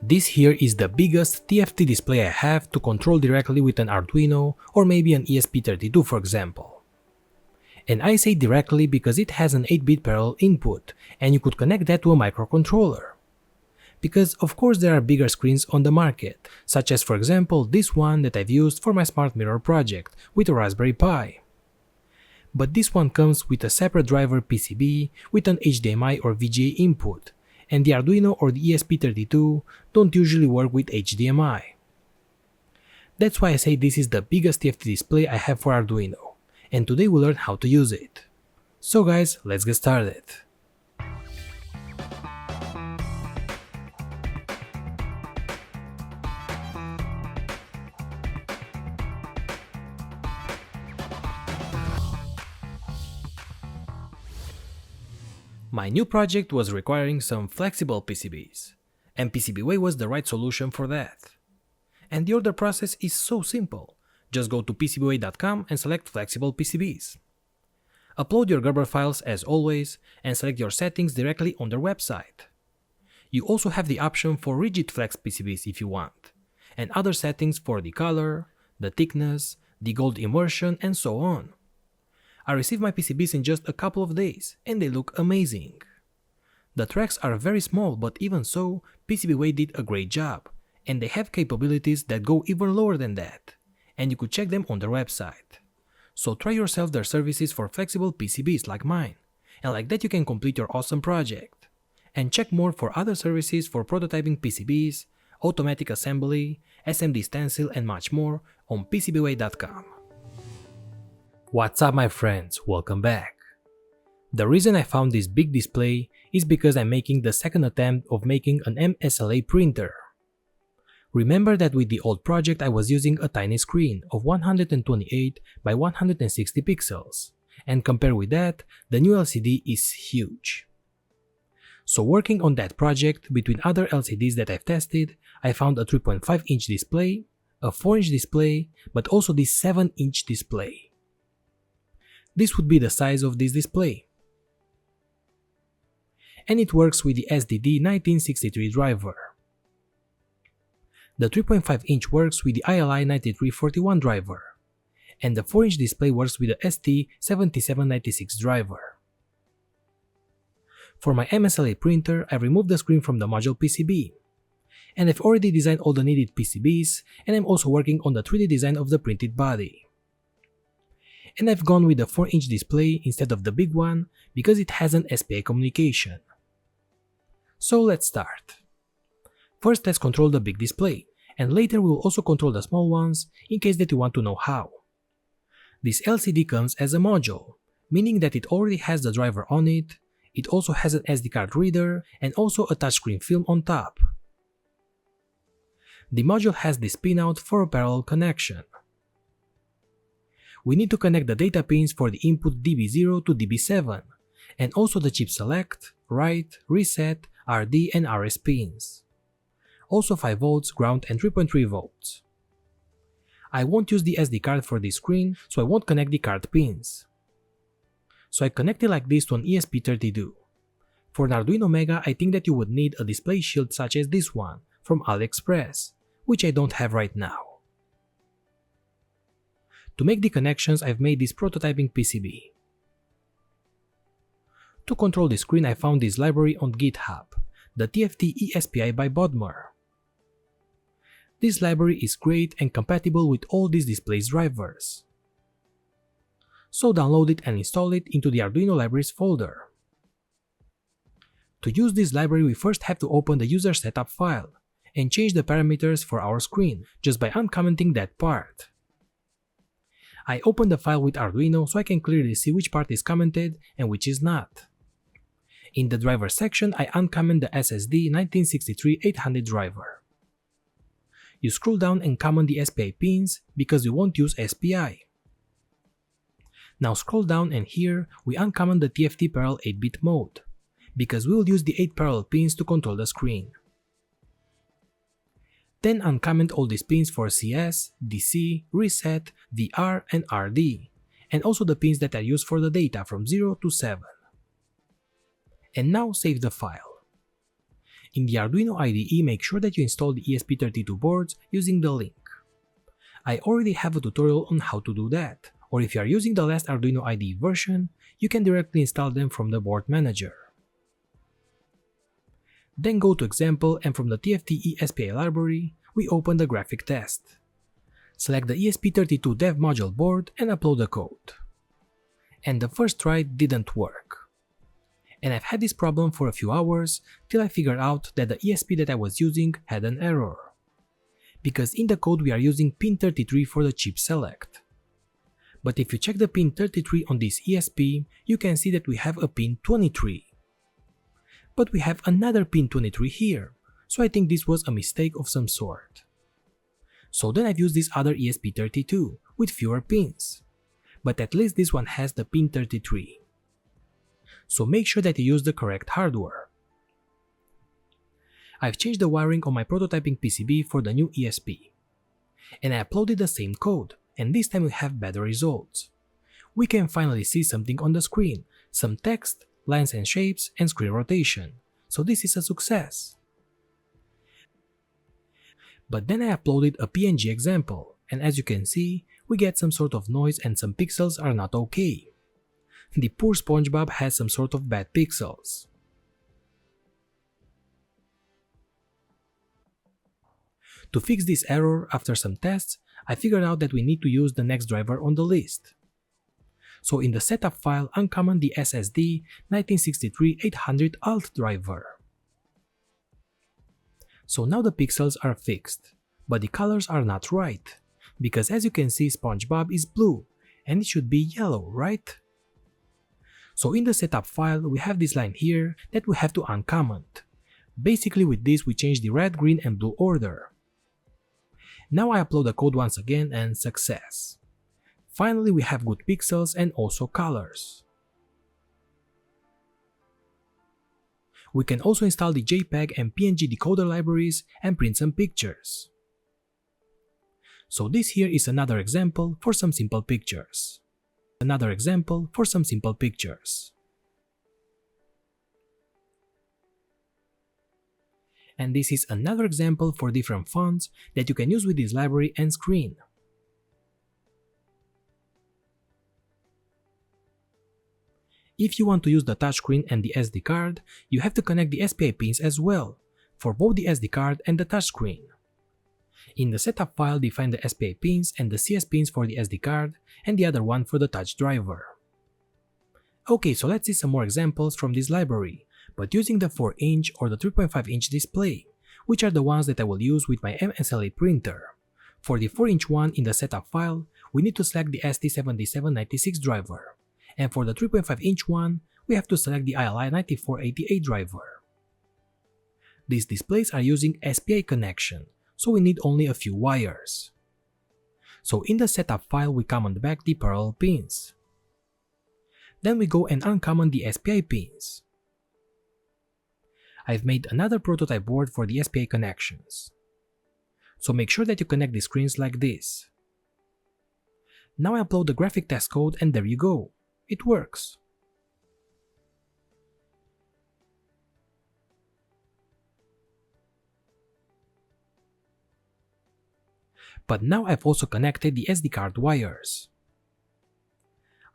This here is the biggest TFT display I have to control directly with an Arduino or maybe an ESP32 for example. And I say directly because it has an 8-bit parallel input and you could connect that to a microcontroller. Because of course there are bigger screens on the market, such as for example this one that I've used for my smart mirror project with a Raspberry Pi. But this one comes with a separate driver PCB with an HDMI or VGA input, and the Arduino or the ESP32 don't usually work with HDMI. That's why I say this is the biggest TFT display I have for Arduino, and today we'll learn how to use it. So guys, let's get started. My new project was requiring some flexible PCBs, and PCBWay was the right solution for that. And the order process is so simple, just go to PCBWay.com and select flexible PCBs. Upload your Gerber files as always and select your settings directly on their website. You also have the option for rigid flex PCBs if you want, and other settings for the color, the thickness, the gold immersion and so on. I received my PCBs in just a couple of days, and they look amazing. The tracks are very small, but even so, PCBWay did a great job, and they have capabilities that go even lower than that, and you could check them on their website. So try yourself their services for flexible PCBs like mine, and like that you can complete your awesome project. And check more for other services for prototyping PCBs, automatic assembly, SMD stencil and much more on PCBWay.com. What's up my friends, welcome back. The reason I found this big display is because I'm making the second attempt of making an MSLA printer. Remember that with the old project I was using a tiny screen of 128 by 160 pixels, and compared with that, the new LCD is huge. So working on that project, between other LCDs that I've tested, I found a 3.5-inch display, a 4-inch display, but also this 7-inch display. This would be the size of this display. And it works with the SDD 1963 driver. The 3.5-inch works with the ILI 9341 driver, and the 4-inch display works with the ST7796 driver. For my MSLA printer, I removed the screen from the module PCB, and I've already designed all the needed PCBs, and I'm also working on the 3D design of the printed body. And I've gone with the 4-inch display instead of the big one because it has an SPI communication. So let's start. First let's control the big display, and later we will also control the small ones in case that you want to know how. This LCD comes as a module, meaning that it already has the driver on it, it also has an SD card reader and also a touchscreen film on top. The module has this pinout for a parallel connection. We need to connect the data pins for the input DB0 to DB7, and also the chip select, write, reset, RD and RS pins. Also 5 volts, ground and 3.3 volts. I won't use the SD card for this screen, so I won't connect the card pins. So I connect it like this to an ESP32. For an Arduino Mega, I think that you would need a display shield such as this one from AliExpress, which I don't have right now. To make the connections, I've made this prototyping PCB. To control the screen, I found this library on GitHub, the TFT ESPI by Bodmer. This library is great and compatible with all these displays drivers. So download it and install it into the Arduino libraries folder. To use this library, we first have to open the user setup file and change the parameters for our screen just by uncommenting that part. I opened the file with Arduino so I can clearly see which part is commented and which is not. In the driver section, I uncomment the SSD 1963-800 driver. You scroll down and comment the SPI pins because we won't use SPI. Now scroll down and here we uncomment the TFT parallel 8-bit mode, because we will use the 8 parallel pins to control the screen. Then uncomment all these pins for CS, DC, reset, VR and RD, and also the pins that are used for the data from 0 to 7. And now save the file. In the Arduino IDE, make sure that you install the ESP32 boards using the link. I already have a tutorial on how to do that, or if you are using the last Arduino IDE version, you can directly install them from the board manager. Then go to example, and from the TFT ESPI library, we open the graphic test. Select the ESP32 dev module board and upload the code. And the first try didn't work. And I've had this problem for a few hours till I figured out that the ESP that I was using had an error. Because in the code we are using pin 33 for the chip select. But if you check the pin 33 on this ESP, you can see that we have a pin 23. But we have another pin 23 here, so I think this was a mistake of some sort. So then I've used this other ESP32 with fewer pins, but at least this one has the pin 33. So make sure that you use the correct hardware. I've changed the wiring on my prototyping PCB for the new ESP. And I uploaded the same code, and this time we have better results. We can finally see something on the screen, some text, lines and shapes, and screen rotation, so this is a success. But then I uploaded a PNG example, and as you can see, we get some sort of noise and some pixels are not okay. The poor SpongeBob has some sort of bad pixels. To fix this error, after some tests, I figured out that we need to use the next driver on the list. So in the setup file, uncommon the SSD 1963-800 alt driver. So now the pixels are fixed, but the colors are not right, because as you can see SpongeBob is blue, and it should be yellow, right? So in the setup file we have this line here that we have to uncomment. Basically with this we change the red, green and blue order. Now I upload the code once again and success. Finally we have good pixels and also colors. We can also install the JPEG and PNG decoder libraries and print some pictures. So this here is another example for some simple pictures. And this is another example for different fonts that you can use with this library and screen. If you want to use the touchscreen and the SD card, you have to connect the SPI pins as well, for both the SD card and the touchscreen. In the setup file, define the SPI pins and the CS pins for the SD card, and the other one for the touch driver. Okay, so let's see some more examples from this library, but using the 4-inch or the 3.5-inch display, which are the ones that I will use with my MSLA printer. For the 4-inch one in the setup file, we need to select the ST7796 driver. And for the 3.5-inch one, we have to select the ILI9488 driver. These displays are using SPI connection, so we need only a few wires. So in the setup file we comment back the parallel pins. Then we go and uncommon the SPI pins. I've made another prototype board for the SPI connections. So make sure that you connect the screens like this. Now I upload the graphic test code and there you go. It works. But now I've also connected the SD card wires.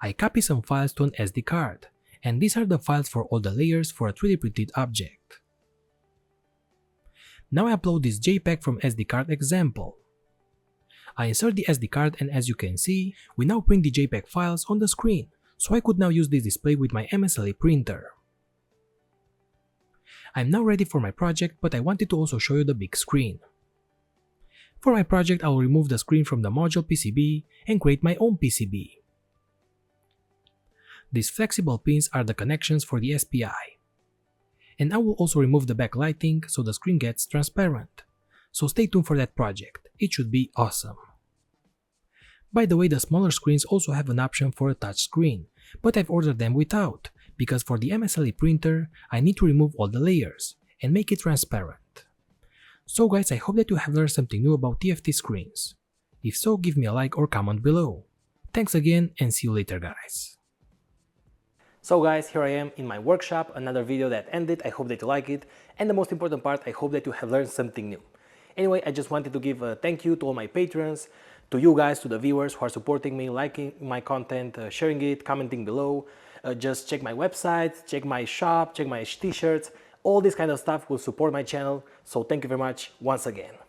I copy some files to an SD card, and these are the files for all the layers for a 3D printed object. Now I upload this JPEG from SD card example. I insert the SD card and as you can see, we now print the JPEG files on the screen, so I could now use this display with my MSLA printer. I'm now ready for my project, but I wanted to also show you the big screen. For my project, I will remove the screen from the module PCB and create my own PCB. These flexible pins are the connections for the SPI. And I will also remove the backlighting so the screen gets transparent. So stay tuned for that project, it should be awesome. By the way, the smaller screens also have an option for a touch screen, but I've ordered them without, because for the MSLA printer, I need to remove all the layers and make it transparent. So guys, I hope that you have learned something new about TFT screens. If so, give me a like or comment below. Thanks again and see you later guys. So guys, here I am in my workshop, another video that ended. I hope that you like it. And the most important part, I hope that you have learned something new. Anyway, I just wanted to give a thank you to all my patrons, to you guys, to the viewers who are supporting me, liking my content, sharing it, commenting below. Just check my website, check my shop, check my t-shirts. All this kind of stuff will support my channel. So thank you very much once again.